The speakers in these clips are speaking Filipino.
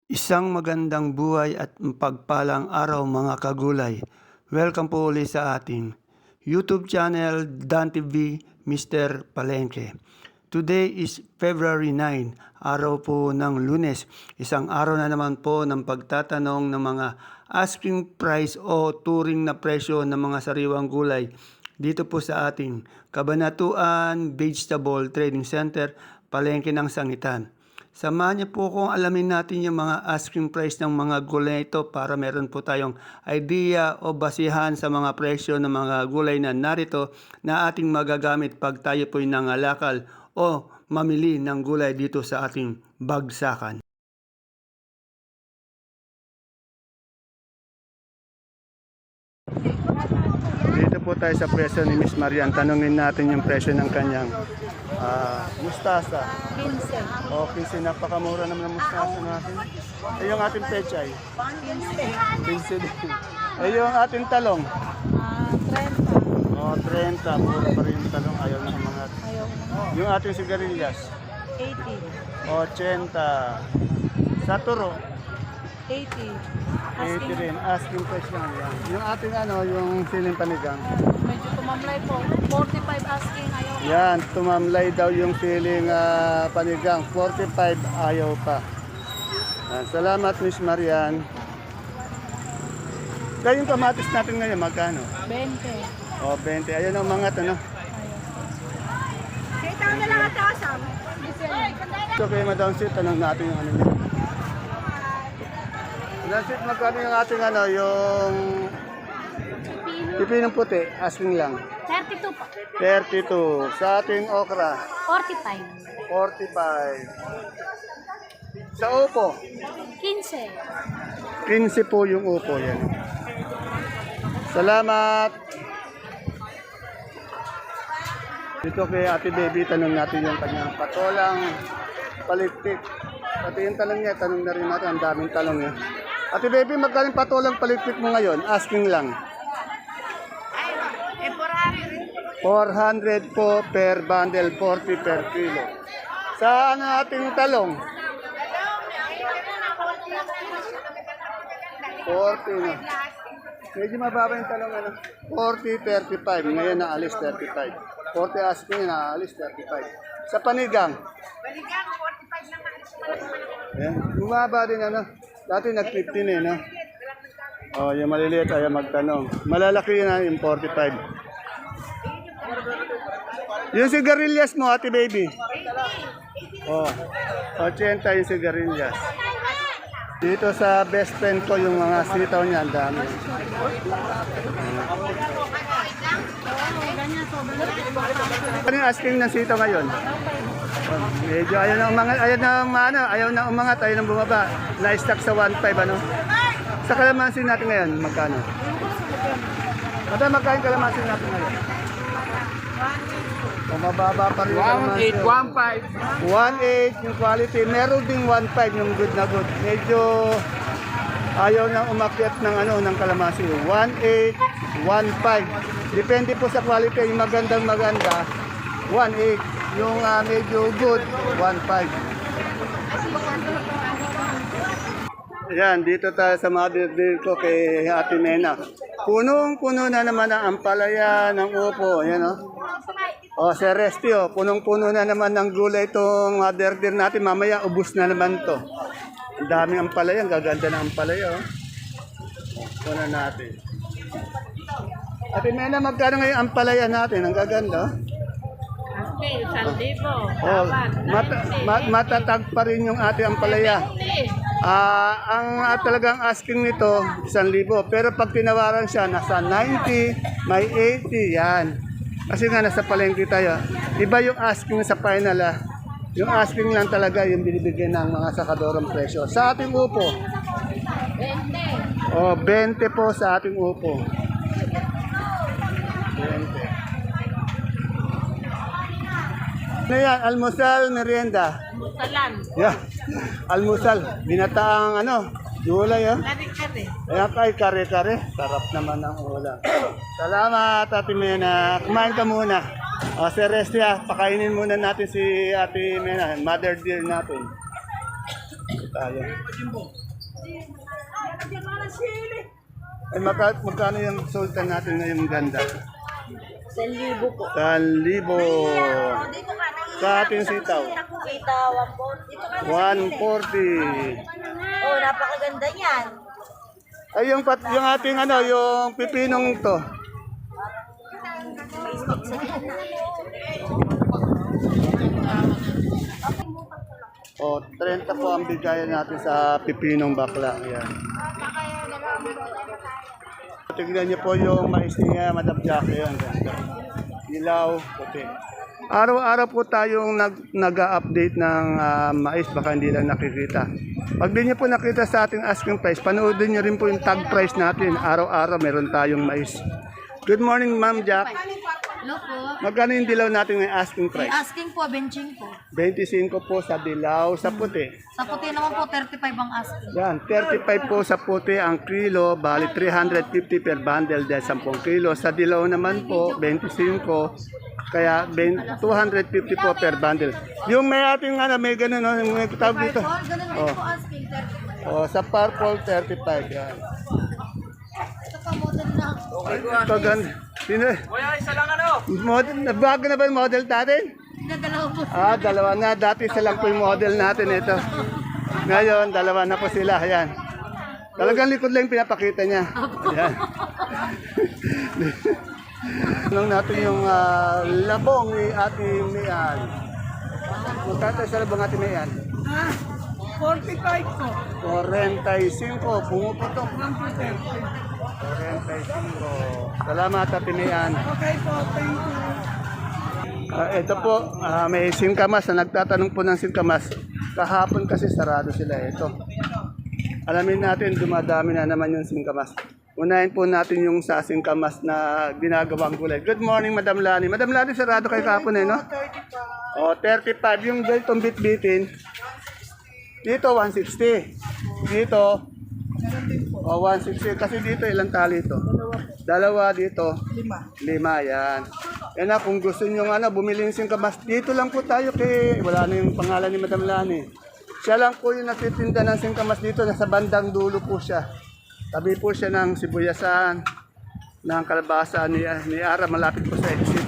Isang magandang buhay at pagpalang araw mga kagulay. Welcome po ulit sa ating YouTube channel Dan TV Mr. Palengke. Today is February 9, araw po ng Lunes. Isang araw na naman po ng pagtatanong ng mga asking price o turing na presyo ng mga sariwang gulay dito po sa ating Kabanatuan Vegetable Trading Center, Palengke ng Sangitan. Samahan niyo po kung alamin natin yung mga asking price ng mga gulay ito para meron po tayong idea o basihan sa mga presyo ng mga gulay na narito na ating magagamit pag tayo po'y nangalakal o mamili ng gulay dito sa ating bagsakan. Dito po tayo sa presyo ni Miss Marian. Tanungin natin yung presyo ng kanyang mustasa. 15. O, kasi napakamura naman ng mustasa natin. Eh, yung ating pechay. 15 din. Eh, yung ating talong. 30. O, 30. Mura pa rin yung talong. Ayaw na umangat. Ayaw na. Yung ating sigarilyas. 80. 80. Sa turo. 80. 80 rin. Asking price lang yan. Yung ating yung siling panigang. Medyo tumamlay po. 45 asking ayaw. Yan, tumamlay daw yung siling panigang. 45 ayaw pa. Yan, salamat Miss Marian. Kaya yung kamatis natin ngayon, magkano? 20. O, 20. Ayun ang mga ano. Kita na lang at asam. So, kay Madam Sweet, tanong natin yung ano niya. Madam Sweet, magkano yung ating yung pipinong puti, asking lang. 32 po. 32. Sa ating okra, 45. 45. Sa upo, 15. 15 po yung upo yan. Salamat. Dito kay Ate Baby, tanong natin yung kanyang patolang palikpik. Pati yung talong niya, tanong na rin natin. Ang daming talong niya. Ate Baby, magkaling patolang palikpik mo ngayon? Asking lang. 400 po per bundle, 40 per kilo. Sa ating talong? 40 na. Medyo mababa yung talong 40, 35. Ngayon naalis 35. 40 asking naalis 35. Sa panigang? Panigang, 45 lang naalis sa panigang. Bumaba din Dati nag-15 no? Oh, yung maliliit ay magtanong. Malalaki yun yung 45. Yung sigarilyas mo, Ate Baby? Oh, 80 yung sigarilyas. Dito sa best friend ko, yung mga sitaw niya, ang dami. Ano yung asking ng sitaw ngayon? Medyo ayaw na umangat, ayaw na bumaba. Na-stack sa 1.5, ano? Sa kalamansi natin ngayon, magkano? Madam, magkain kalamansi natin ngayon? Mababa pa rin yung 1.8, 1.5. 1.8 yung quality. Meron ding 1.5 yung good na good. Medyo ayaw nang umakyat ng kalamansi. 1.8, 1.5. Depende po sa quality. Yung maganda, 1.8. Yung medyo good, 1.5. Ayan, dito tayo sa mother ko kay Ate Mena. Punong-puno na naman ang ampalaya ng upo. Ayan o, Sir Resty, punong-puno na naman ng gulay itong mother deer natin. Mamaya, ubus na naman to. Ang daming ampalaya, ang gaganda ng ampalaya. Puno natin. Ate Mena, magkano ngayon ampalaya natin? Ang gaganda. Okay, 1,000. Oh, matatag pa rin yung ating ampalaya. Ang talagang asking nito, 1,000. Pero pag tinawaran siya, nasa 90, may 80, yan. Kasi nga nasa palengke tayo. Iba yung asking sa final Yung asking lang talaga yung binibigyan ng mga sakadorong presyo. Sa ating upo. 20. Oh, 20 po sa ating upo. 20. Ano yan? Almusal, merienda? Mutalan. Yeah. Almusal. Binataang gulay Kare-kare. Ayan kay kare-kare. Sarap naman ang ulam. Salamat, Ate Mena. Kumain ka muna. O, Sir Resty, pakainin muna natin si Ate Mena, mother dear natin. tayo. Ay, magkano yung sultan natin na yung ganda? 1,000 po. 1,000. Sa ating sitaw, Kita, 140. Dito ka 140. Oh, napakaganda niyan. Ay, yung ating ano, yung pipinong to. O, 30 po ang bigayan natin sa pipinong bakla. Ayan. Tignan niyo po yung mais niya, Madam Jackie. Ang ganda. Ilaw, puti. Araw-araw po tayong nag-update ng mais, baka hindi lang nakikita. Pag di niyo po nakita sa ating asking price, panoodin niyo rin po yung tag price natin. Araw-araw meron tayong mais. Good morning, Ma'am Jack. Hello po. Magkano yung dilaw natin ng asking price? Asking po, benching po. 25 po sa dilaw, sa puti. Sa puti naman po, 35 ang asking. Yan, 35 po sa puti ang kilo, bali 350 per bundle dahil 10 kilo. Sa dilaw naman po, 25, kaya 250 po per bundle. Yung may ating ano, may ganun, no, may tawag dito. All, ganun din Oh. po asking, 35. Oh, sa purple, 35. Yan. Ito pa model na. Ito ganda. Sino? Isa lang ano? Model, nabago na ba yung model natin? Nadalaw po. Dalawa na. Dati isa lang po yung model natin ito. Ngayon, dalawa na po sila. Ayan. Talagang likod lang yung pinapakita niya. Ayan. Tanong natin yung labong ni Ate Mian. Magkano sa labong Ate Mian? 45 po. 45. Pumuputok. 45. Salamat Ate Mian. Okay po, thank you. Ito po, may singkamas na nagtatanong po ng singkamas. Kahapon kasi sarado sila ito. Alamin natin, dumadami na naman yung singkamas. Unahin po natin yung sa singkamas na ginagawang gulay. Good morning, Madam Lani. Madam Lani, sarado kayo kahapon eh, no? 35. Yung ganitong bit-bitin. Dito, 160. Dito, 160. Kasi dito, ilang tali ito? Dalawa dito. 5. Yan. Yan na, kung gusto nyo bumili ng singkamas, dito lang po tayo kay, wala na yung pangalan ni Madam Lani. Siya lang po yung nagtitinda ng singkamas dito, nasa bandang dulo po siya. Tabi po siya ng sibuyasan, ng kalabasa ni Ara, malapit po sa exit.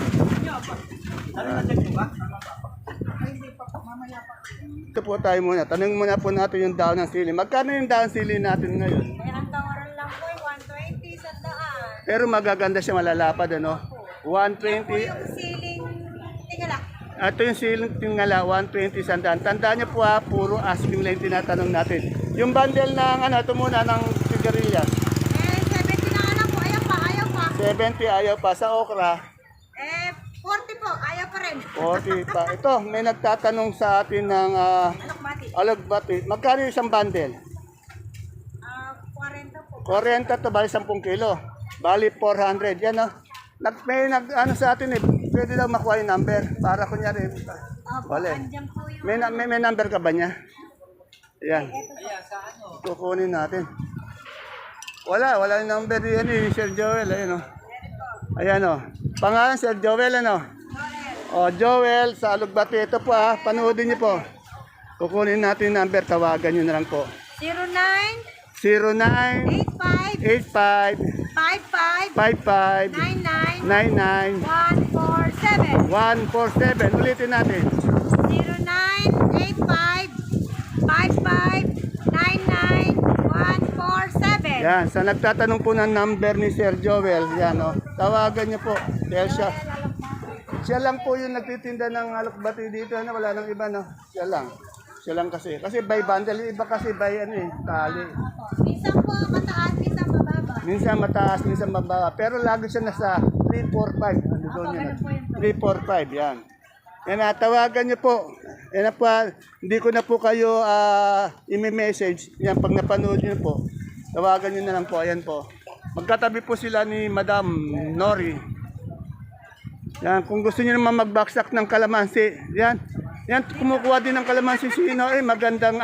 Ito po tayo muna. Tanong muna po natin yung daon ng sili. Magkano yung daon sili natin ngayon? Ang tawaran lang po, 120 sa daan. Pero magaganda siya, malalapad, ano? 120. Siling, tingala. Ito yung siling tingala, 120 sandaan. Tandaan niyo po puro asking lang tinatanong natin. Yung bundle ng ito muna, ng sigarilyas. 70 na lang po, ayaw pa. 70, ayaw pa. Sa okra, 40 po, ayaw pa rin. 40 pa. Ito, may nagtatanong sa atin ng Alokbati. alagbati. Magkano yung isang bundle? 40 po. 40 to, bali 10 kilo. Bali 400. Yan, no? May sa atin eh. Pwede daw makuha yung number. Para kunyari. Bale. Diyan po yung May number ka ba niya? Ayan. Kukunin natin. Wala yung number yan eh, Sir Joel. Ayan o. Ayan o. Pangalan Sir Joel ano? O, Joel sa Alugbati. Ito po panoodin niyo po. Kukunin natin yung number, tawagan niyo na lang po. 09 85 55 99 147. Ulitin natin. 0985-55-99-147. Yan, sa nagtatanong po ng number ni Sir Joel, yan o. Tawagan niyo po. Dahil siya lang po yung nagtitinda ng alokbati dito, wala nang iba, no? Siya lang kasi. Kasi by bundle, yung iba kasi by tali. Minsan po mataas, minsan mababa. Minsan mataas, minsan mababa. Pero lagi siya nasa 345. Ano doon yun? 345, yan. Yan tawagan niyo po. Yan po, hindi ko na po kayo i-message. Yan, pag napanood niyo po, tawagan niyo na lang po. Ayan po. Magkatabi po sila ni Madam Nori. Yan, kung gusto niyo naman mag-backstock ng kalamansi, yan. Yan, kumukuha din ng kalamansi si Nori. Magandang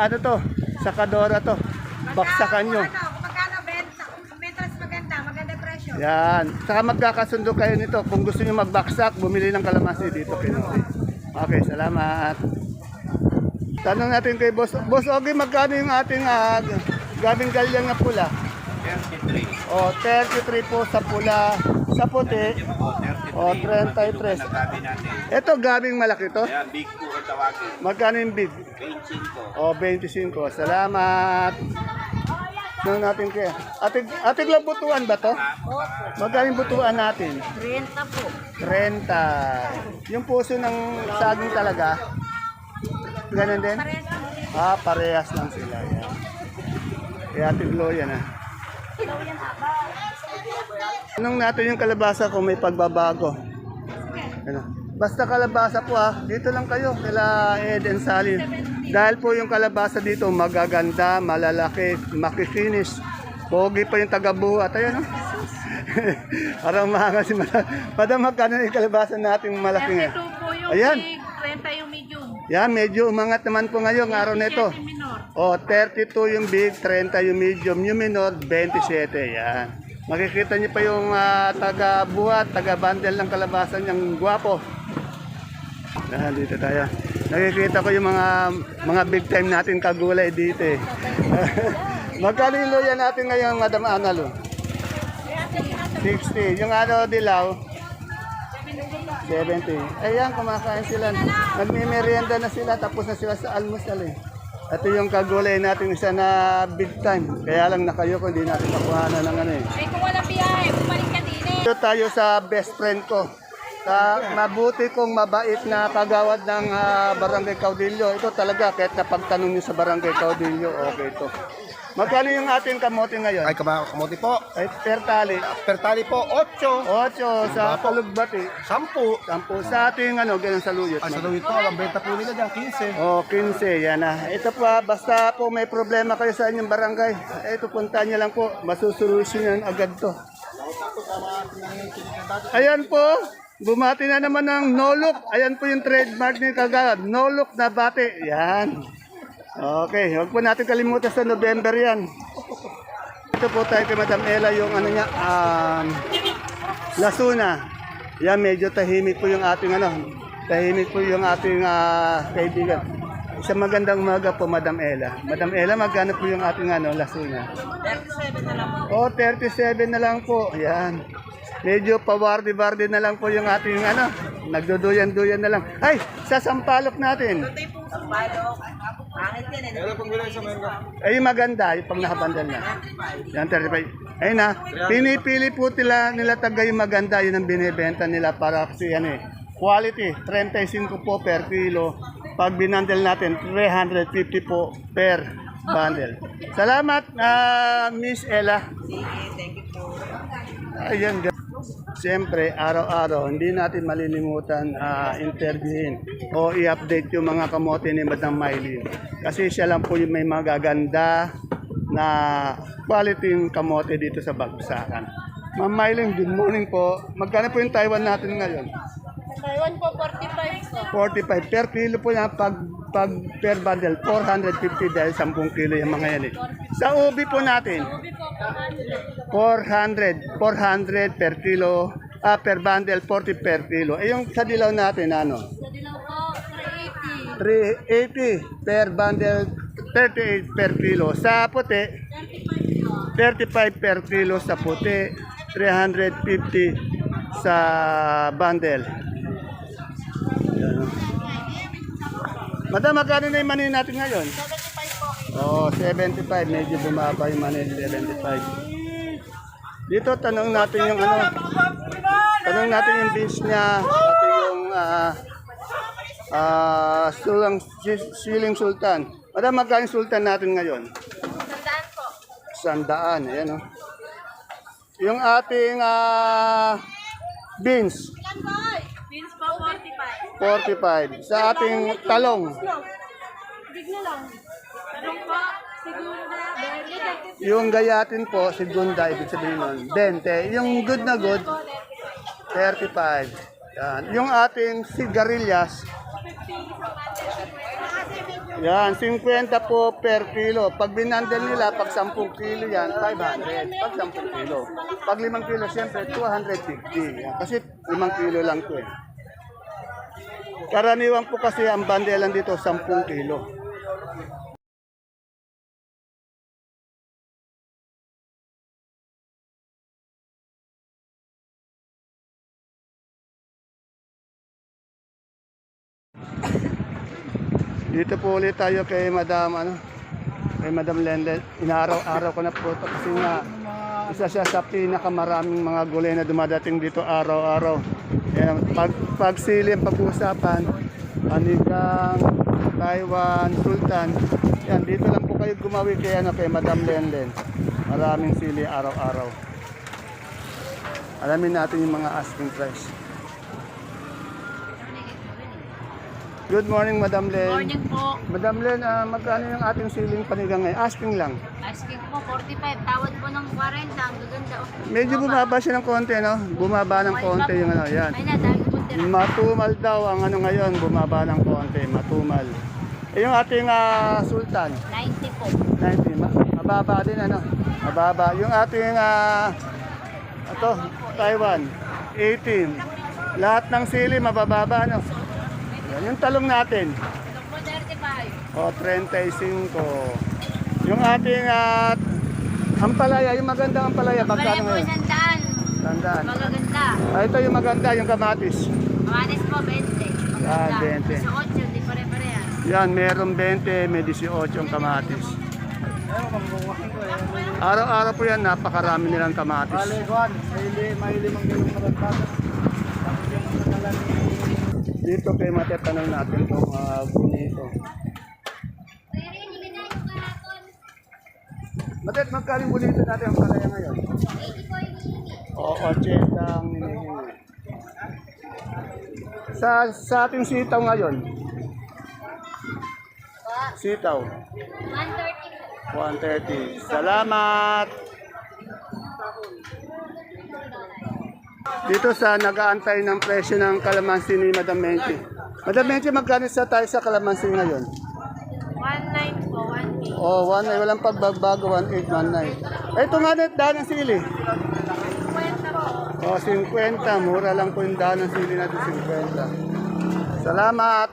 sakadora to. Baksakan nyo. Magkano benta? Metras maganda presyo. Yan. Saka magkakasundo kayo nito. Kung gusto niyo mag-backstock, bumili ng kalamansi dito kay Nori. Okay, salamat. Tanong natin kay Boss. Boss Ogie, magkano yung ating gabing galyang na pula? 33. O, 33 po sa pula. Sa puti, o, 33. Nagabi natin. Ito, gabing malaki to. Kaya big po ang tawagin. Magkano yung big? 25. O, 25. Salamat. Tanong natin kay ating lang butuan ba to? Magkano yung butuan natin? 30 po. 30. Yung puso ng saging talaga? Ganun din? Parehas lang sila. Yan. Kaya ating Gloria na. Tanong natin yung kalabasa kung may pagbabago. Ano? Basta kalabasa po dito lang kayo, kila Ed and Sally. Dahil po yung kalabasa dito magaganda, malalaki, makikinis. Pogi pa yung taga-buhat. Ayan, no? Parang mahanga si Madam, magkano yung kalabasa natin malaki nga? 32 po yung Ayan. big, 30 yung medium. Yan, medyo umangat naman po ngayon, araw na ito. 7 minor. O, 32 yung big, 30 yung medium, yung minor, 27. Yan. Makikita niyo pa yung taga-buhat, taga-bundle ng kalabasa niyang gwapo. Dito tayo. Nakikita ko yung mga big time natin kagulay dito eh. Magkano yung luya natin ngayon, Madam Analo? 60. Yung dilaw? 70. Ayan, kumakain sila. Nagmimerienda na sila, tapos na sila sa almusal eh. Ito yung kagulay natin isa na big time. Kaya lang nakayo ko, hindi natin makuhanan ng ano eh. Ay, kung walang biyahe, bumalik ka din eh. Dito tayo sa best friend ko. Sa mabuti kong mabait na kagawad ng Barangay Caudillo. Ito talaga, kahit napagtanong niyo sa Barangay Caudillo, okay ito. Magkano yung ating kamote ngayon? Ay, kamote po. Ay, per tali. Per tali po, 8. 8 sa Palugbati. 10. 10 sa ating ganun sa luyot. Ay, sa Luwit po, ang benta po nila dyan, 15. O, 15, yan na. Ito pa, basta po may problema kayo sa inyong barangay. Ito, punta niyo lang po. Masusolusyonan agad to. Ayan po. Bumati na naman ng no look. Ayan po yung trademark ni Kagawad. No look na bate. Yan. Okay, huwag po natin kalimutan sa November yan. Ito po tayo kay Madam Ella yung Lasuna. Yan, medyo tahimik po yung ating tahimik po yung ating kaibigan. Isang magandang umaga po, Madam Ella. Madam Ella, magkano po yung ating Lasuna? 37 na lang. Oh, 37 na lang po. Yan. Medyo pawardi-wardi na lang po yung ating nagduduyan-duyan na lang. Ay, sa sampalok natin. Ay, maganda, yung pang nakabandal na. Yan, 35. Ayun na, pinipili po nila taga yung maganda, yun ang binibenta nila para kasi quality, 35 po per kilo. Pag binandel natin, 350 po per bundle. Salamat, Miss Ella. Ayan, siyempre, araw-araw, hindi natin malilimutan interviewin o i-update yung mga kamote ni Madam Maylin. Kasi siya lang po yung may magaganda na quality yung kamote dito sa Bagsakan. Ma'am Maylin, good morning po. Magkano po yung Taiwan natin ngayon? Taiwan po, 45 po. 45 per kilo po yan pag per bundle, 450 dahil 10 kilo yung mga yan eh. Sa ubi po natin, Ubi po, 400. 400 per kilo, per bundle, 40 per kilo. Eh yung sa dilaw natin, ano? Sa dilaw po, 380. 380 per bundle, 38 per kilo. Sa puti, 35 per kilo sa puti, 350 sa bundle. Yan. Madam, magkano na yung mani natin ngayon? 75 po. Oh, 75. Medyo bumaba yung mani, 75. Dito, tanong natin yung tanong natin yung beans niya, pati yung siling sultan. Madam, magkano yung sultan natin ngayon? Sandaan po. 100, ayan o. Yung ating beans, Ilan boy? Beans po, 45. 45. Sa ating talong, Big na lang. Tanong po, siguro na, yung gayatin po, segunda, ibig sabihin nun, 20. Yung good na good, 35. Yan. Yung ating sigarilyas, yan, 50 po per kilo. Pag binandel nila, pag 10 kilo yan, 500. Pag 10 kilo. Pag 5 kilo, siyempre, 250. Yan. Kasi 5 kilo lang to eh. Karaniwan po kasi ang bandelan dito, 10 kilo. Dito po ulit tayo kay Madam Lenden. Inaaraw-araw ko na po ito kasi nga isa siya sa pinakamaraming mga gulay na dumadating dito araw-araw. Yan, pag silim, pag-uusapan, Panigang, Taiwan, Sultan. Yan, dito lang po kayo gumawi kay Madam Lenden. Maraming sili araw-araw. Alamin natin yung mga asking price. Good morning, Madam Len. Morning po. Madam Len, magkano yung ating siling panigang ngayon? Asking lang. Asking po, 45. Tawad po ng 40. Ang gaganda. Medyo bumaba siya ng konti, no? Bumaba ng konti yung yan. Ay na, dahil po tira. Matumal daw ang ngayon, bumaba ng konti, matumal. Yung ating sultan, 90 po. 90, mababa din, mababa. Yung ating, Taiwan, 18. Lahat ng sili, mabababa, Yan, yung talong natin, Ito po, 35. 35. Yung ating, ampalaya, yung magandang ampalaya, Pare magkano po, ngayon? 100. Tandaan. Magaganda. Ito yung maganda, yung kamatis. Kamatis po, 20. Maganda. 20. 18, di pare-parehan. Yan, merong 20, may 18 ang kamatis. Araw-araw po yan, napakarami nilang kamatis. Juan, may 5 kilong magagbagas. Dito kay matatanong natin itong bonito. Matet, magkano yung bonito natin ang palaya ngayon? Oo, 80 ang hinihingi. Sa ating sitaw ngayon? Sitaw? 130. Salamat! Dito sa nag-aantay ng presyo ng kalamansi ni Madam Menchi. Madam Menchi, magkano tayo sa kalamansi ngayon? 19 po, 1K. Oh, 1 walang pagbabago, 18, 19. Ito nga net, daan ng sili. 50 po. Oh, 50. Mura lang po yung daan ng sili natin, 50. Salamat!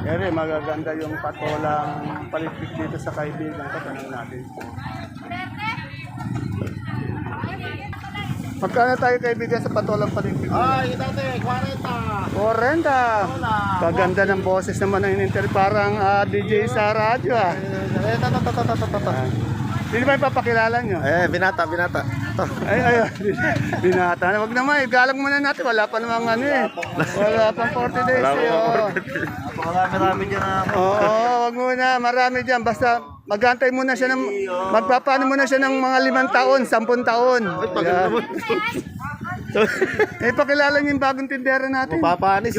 Ere, magaganda yung patolang palitpik dito sa kaibigan ko. Tanong natin. Magkano tayo kaibigan sa patolang palitpik? Ay, dati, 40. 40. Kaganda ng boses naman ng interview. Parang DJ sa radyo Sino ba ipapakilala nyo? Binata. Ay, binata na. Wag naman, igalang muna natin. Wala pa namang wala pang 40 days. Marami dyan na. Oo, wag muna. Marami dyan. Basta magantay muna siya ng, magpapano muna siya ng mga 5 taon, 10 taon. Yan. Pakilala niyo yung bagong tindera natin. Papanis.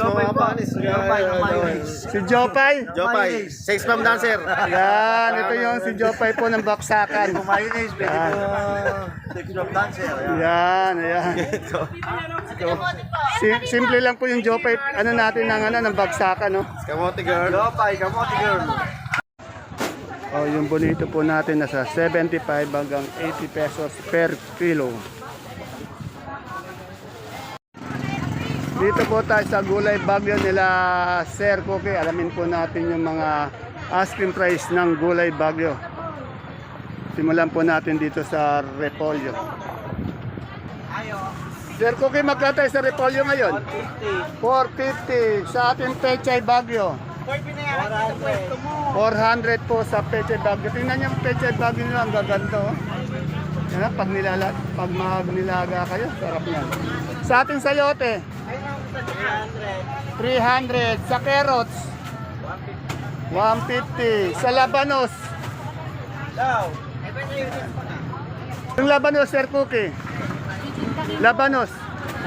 Si Jopay. Jopay, 6 pam dancer. Yan, ito yung si Jopay po ng Baksakan. Mayonnaise, Yan. dancer. Yan, ayan. Simple lang po yung Jopay, natin ng Baksakan, no? Kamote girl. Jopay, kamote girl. Oh, yung bonito po natin nasa 75 hanggang 80 pesos per kilo. Dito po tayo sa gulay bagyo nila Sir Cookie. Alamin po natin yung mga asking price ng gulay bagyo. Simulan po natin dito sa repolyo. Sir Cookie, magkano tayo sa repolyo ngayon? 450. Sa ating pechay bagyo. 400 po sa pechay bagyo. Tingnan niyo ang pechay bagyo nila, ang gaganda. Yan, pag nilaga kayo, sarap yan. Sa ating sayote, 300. Sa carrots, 150. Sa labanos, yung labanos, Sir Cookie, labanos,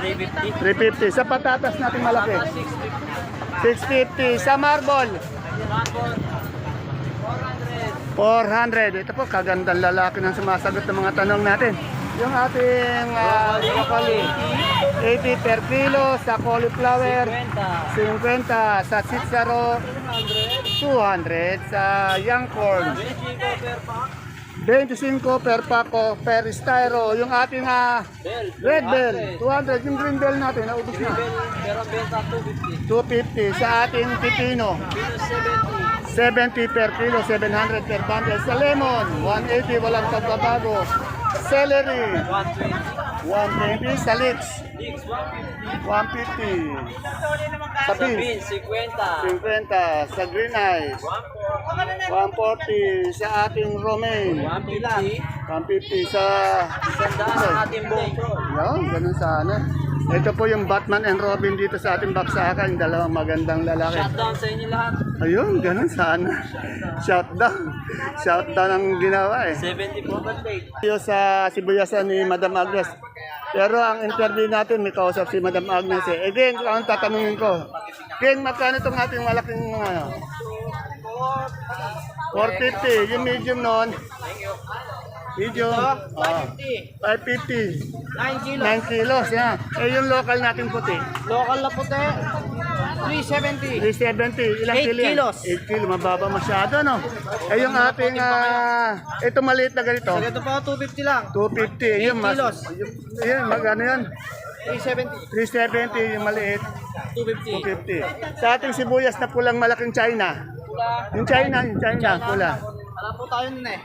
350. Sa patatas natin malaki, 650. Sa marble, 400. Ito po, kagandang lalaki ng sumasagot ng mga tanong natin. Yung ating broccoli, 80 per kilo. Sa cauliflower, 50. Sa sitsaro, 200. Sa young corn, 25 per pako per styro. Yung ating red bell, 200. Yung green bell natin, naubos na. 250. Sa ating pipino, 70 per kilo, 700 per bundle. Sa lemon, 180, walang pagbabago. Celery. 120. Sa lips. 150. Sa beans. 50. Sa green eyes. 140 sa ating romaine. 150 sa Ating buong Yan, ganun sana. Ito po yung Batman and Robin dito sa ating baksakan, yung dalawang magandang lalaki. Shutdown sa inyo lahat. Ayun, ganun sana. Shutdown. Shutdown ang ginawa eh. 70 po birthday. Yung sa sibuyasan ni Madam Agnes. Pero ang interview natin, may kausap si Madam Agnes eh. Again, ang tatanungin ko. Ken, magkano itong ating malaking ano? 450. Yung medium noon. Medium. 550. 550. 9 kilos. Yan. Eh, yung local natin puti. Local na puti. 370. 370. Ilang 8 kilo yan? kilos. 8 kilo. Mababa masyado, no? Eh, yung ating, ito maliit na ganito. Ito pa 250 lang. 250. Yung mas, kilos. yun, magkano yan? 370. 370 yung maliit. 250. 250. Sa ating sibuyas na pulang malaking China. Yung China, pula. Wala po tayo nun eh.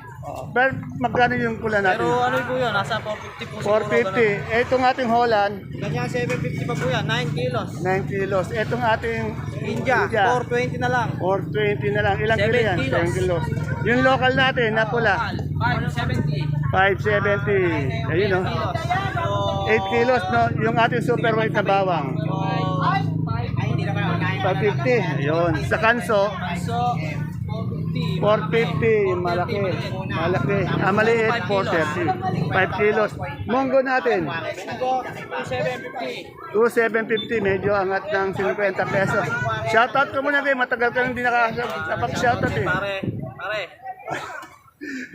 Pero magkano yung pula natin? Pero ano po yun? Nasa 450 po siguro. 450. Itong ating Holland, Ganyan 750 pa po yan. 9 kilos. 9 kilos. Itong ating India, 420 na lang. 420 na lang. Ilang kilo 7 yan? kilos. 7 kilos. Yung local natin na pula, 570. 570. Ayun, no? 8 kilos, no? Yung ating super white na bawang, 550. Ayun. Sa kanso, So, 450. Yung malaki. Malaki. Maliit, 430. 5 kilos. Munggo natin, 250. 2,750, medyo angat ng 50 pesos. Shoutout ko muna kayo, matagal ka nang di nakapag-shoutout eh. Pare.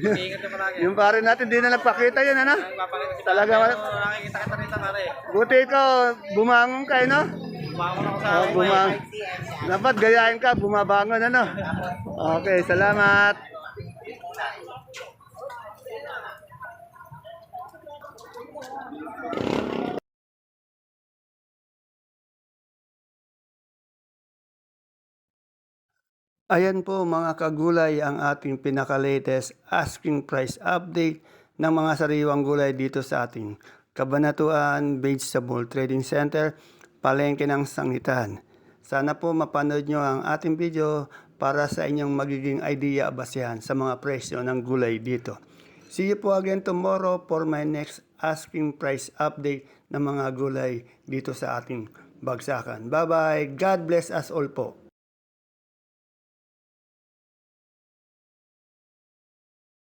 Ingat ka palagi. Yung pare natin, di na nagpakita yun, ano? Papakita si Talaga Pare, wala. pero nakikita kita pare. Buti ikaw, bumangon ka, no? Bumangon ako sa Oh, bumangon. Dapat gayahin ka, bumabangon, ano? Okay, salamat. Ayan po mga kagulay ang ating pinaka-latest asking price update ng mga sariwang gulay dito sa ating Kabanatuan Vegetable Trading Center, Palengke ng Sangitan. Sana po mapanood nyo ang ating video para sa inyong magiging idea basihan sa mga presyo ng gulay dito. See you po again tomorrow for my next asking price update ng mga gulay dito sa ating bagsakan. Bye-bye. God bless us all po.